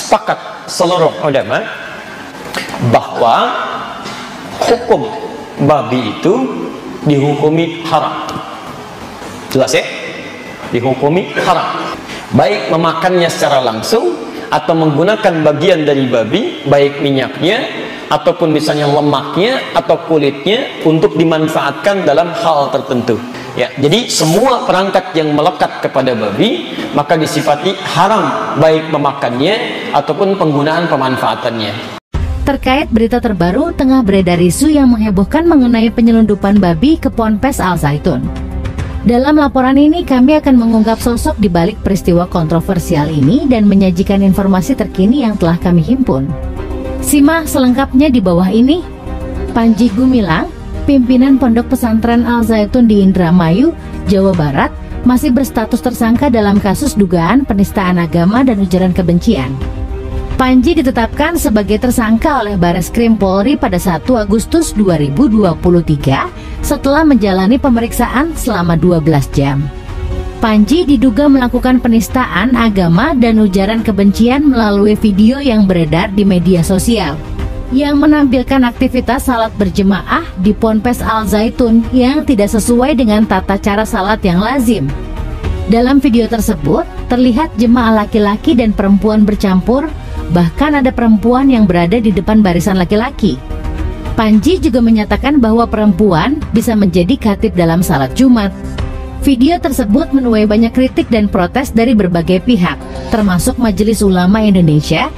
sepakat seluruh ulama bahwa hukum babi itu dihukumi haram. Jelas ya? Dihukumi haram. Baik memakannya secara langsung atau menggunakan bagian dari babi, baik minyaknya ataupun misalnya lemaknya atau kulitnya untuk dimanfaatkan dalam hal tertentu. Ya, jadi semua perangkat yang melekat kepada babi maka disifati haram, baik memakannya ataupun penggunaan pemanfaatannya. Terkait berita terbaru, tengah beredar isu yang menghebohkan mengenai penyelundupan babi ke Ponpes Al Zaitun. Dalam laporan ini kami akan mengungkap sosok di balik peristiwa kontroversial ini dan menyajikan informasi terkini yang telah kami himpun. Simak selengkapnya di bawah ini. Panji Gumilang, pimpinan Pondok Pesantren Al Zaitun di Indramayu, Jawa Barat, masih berstatus tersangka dalam kasus dugaan penistaan agama dan ujaran kebencian. Panji ditetapkan sebagai tersangka oleh Bareskrim Polri pada 1 Agustus 2023 setelah menjalani pemeriksaan selama 12 jam. Panji diduga melakukan penistaan agama dan ujaran kebencian melalui video yang beredar di media sosial yang menampilkan aktivitas salat berjemaah di Ponpes Al Zaitun yang tidak sesuai dengan tata cara salat yang lazim. Dalam video tersebut, terlihat jemaah laki-laki dan perempuan bercampur, bahkan ada perempuan yang berada di depan barisan laki-laki. Panji juga menyatakan bahwa perempuan bisa menjadi khatib dalam salat Jumat. Video tersebut menuai banyak kritik dan protes dari berbagai pihak, termasuk Majelis Ulama Indonesia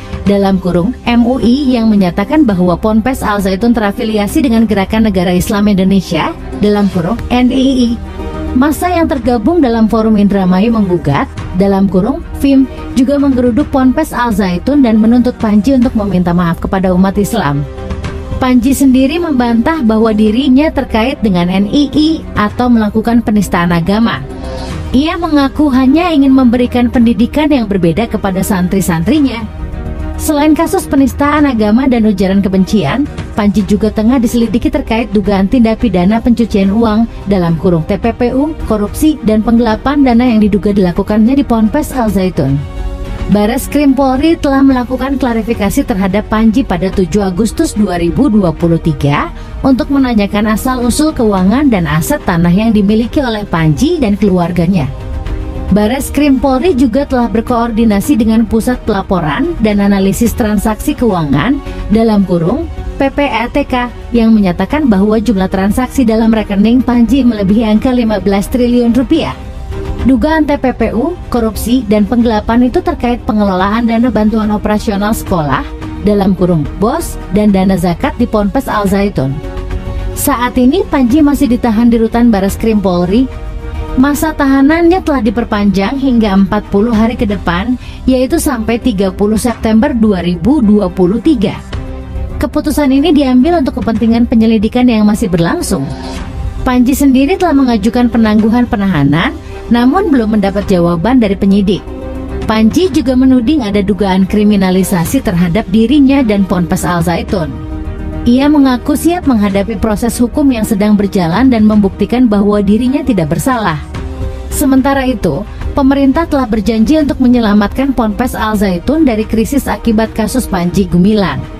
(MUI) yang menyatakan bahwa Ponpes Al Zaitun terafiliasi dengan Gerakan Negara Islam Indonesia (NII). Massa yang tergabung dalam Forum Indramayu menggugat (FIM) juga menggeruduk Ponpes Al Zaitun dan menuntut Panji untuk meminta maaf kepada umat Islam. Panji sendiri membantah bahwa dirinya terkait dengan NII atau melakukan penistaan agama. Ia mengaku hanya ingin memberikan pendidikan yang berbeda kepada santri-santrinya. Selain kasus penistaan agama dan ujaran kebencian, Panji juga tengah diselidiki terkait dugaan tindak pidana pencucian uang (TPPU), korupsi, dan penggelapan dana yang diduga dilakukannya di Ponpes Al Zaitun. Bareskrim Polri telah melakukan klarifikasi terhadap Panji pada 7 Agustus 2023 untuk menanyakan asal-usul keuangan dan aset tanah yang dimiliki oleh Panji dan keluarganya. Bareskrim Polri juga telah berkoordinasi dengan Pusat Pelaporan dan Analisis Transaksi Keuangan (PPATK) yang menyatakan bahwa jumlah transaksi dalam rekening Panji melebihi angka 15 triliun rupiah. Dugaan TPPU, korupsi, dan penggelapan itu terkait pengelolaan dana bantuan operasional sekolah (BOS) dan dana zakat di Ponpes Al Zaitun. Saat ini Panji masih ditahan di rutan Bareskrim Polri. Masa tahanannya telah diperpanjang hingga 40 hari ke depan, yaitu sampai 30 September 2023. Keputusan ini diambil untuk kepentingan penyelidikan yang masih berlangsung. Panji sendiri telah mengajukan penangguhan penahanan, namun belum mendapat jawaban dari penyidik. Panji juga menuding ada dugaan kriminalisasi terhadap dirinya dan Ponpes Al Zaitun. Ia mengaku siap menghadapi proses hukum yang sedang berjalan dan membuktikan bahwa dirinya tidak bersalah. Sementara itu, pemerintah telah berjanji untuk menyelamatkan Ponpes Al Zaitun dari krisis akibat kasus Panji Gumilang.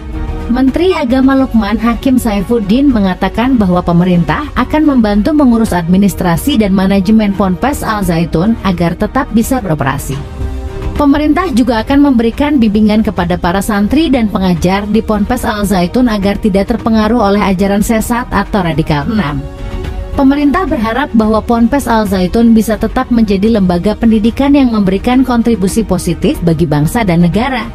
Menteri Agama Lukman Hakim Saifuddin mengatakan bahwa pemerintah akan membantu mengurus administrasi dan manajemen Ponpes Al Zaitun agar tetap bisa beroperasi. Pemerintah juga akan memberikan bimbingan kepada para santri dan pengajar di Ponpes Al Zaitun agar tidak terpengaruh oleh ajaran sesat atau radikal 6. Pemerintah berharap bahwa Ponpes Al Zaitun bisa tetap menjadi lembaga pendidikan yang memberikan kontribusi positif bagi bangsa dan negara.